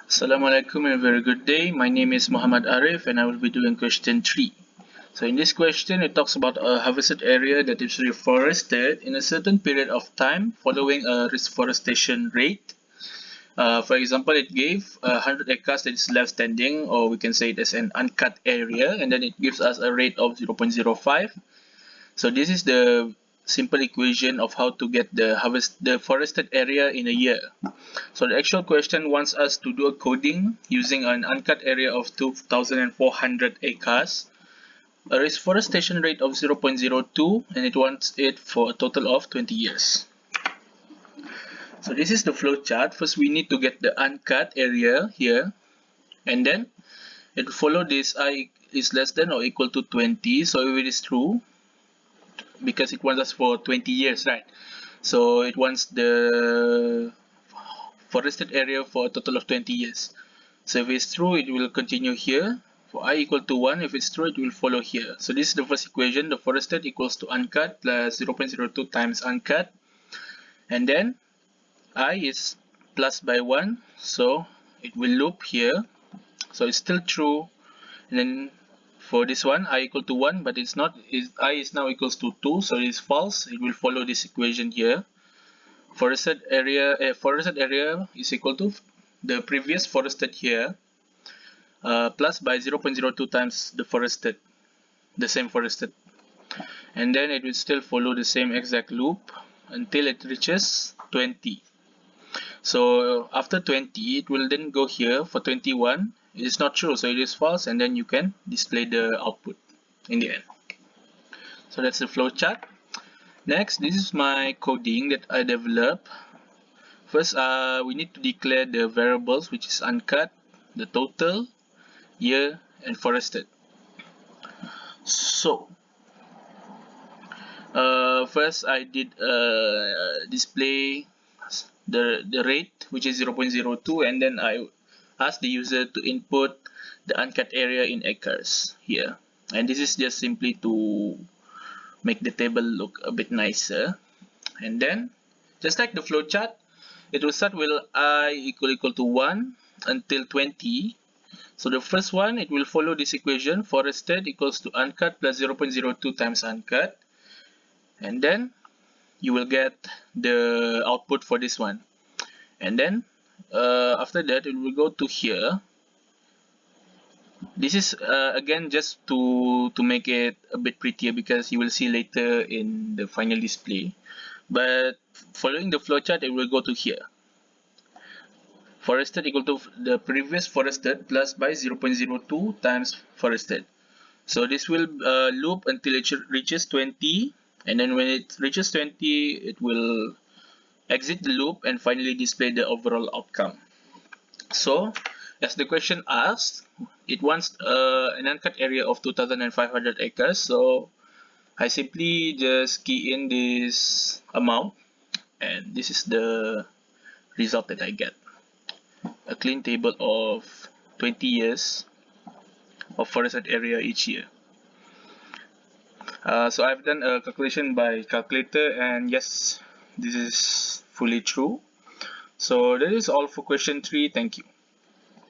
Assalamualaikum and a very good day. My name is Muhammad Arif and I will be doing question 3. So in this question, it talks about a harvested area that is reforested in a certain period of time following a reforestation rate. For example, it gave 100 acres that is left standing, or we can say it as an uncut area, and then it gives us a rate of 0.05. So this is the simple equation of how to get the forested area in a year. So the actual question wants us to do a coding using an uncut area of 2,400 acres, a reforestation rate of 0.02, and it wants it for a total of 20 years. So this is the flow chart. First we need to get the uncut area here, and then it will follow this I is less than or equal to 20. So if it is true, because it wants us for 20 years, right? So it wants the forested area for a total of 20 years. So if it's true, it will continue here. For I equal to 1, if it's true, it will follow here. So this is the first equation. The forested equals to uncut plus 0.02 times uncut. And then I is plus by 1. So it will loop here. So it's still true. And then for this one, I equal to 1, but it's not. I is now equals to 2. So it is false. It will follow this equation here. Forested area is equal to the previous forested here plus by 0.02 times the same forested, and then it will still follow the same exact loop until it reaches 20. So after 20, it will then go here for 21. It is not true, so it is false, and then you can display the output in the end. So that's the flow chart. Next, this is my coding that I developed. First, we need to declare the variables, which is uncut, the total, year, and forested. So, first I did display the rate, which is 0.02, and then I asked the user to input the uncut area in acres here. And this is just simply to make the table look a bit nicer. And then, just like the flowchart, it will start with I equal to 1 until 20. So the first one, it will follow this equation, forested equals to uncut plus 0.02 times uncut. And then you will get the output for this one. And then after that, it will go to here. This is again just to make it a bit prettier, because you will see later in the final display. But following the flowchart, it will go to here. Forested equal to the previous forested plus by 0.02 times forested. So this will loop until it reaches 20, and then when it reaches 20, it will exit the loop and finally display the overall outcome. So as the question asks, it wants an uncut area of 2,500 acres. So I simply just key in this amount, and this is the result that I get. A clean table of 20 years of forested area each year. So I've done a calculation by calculator, and yes, this is fully true. So that is all for question 3. Thank you.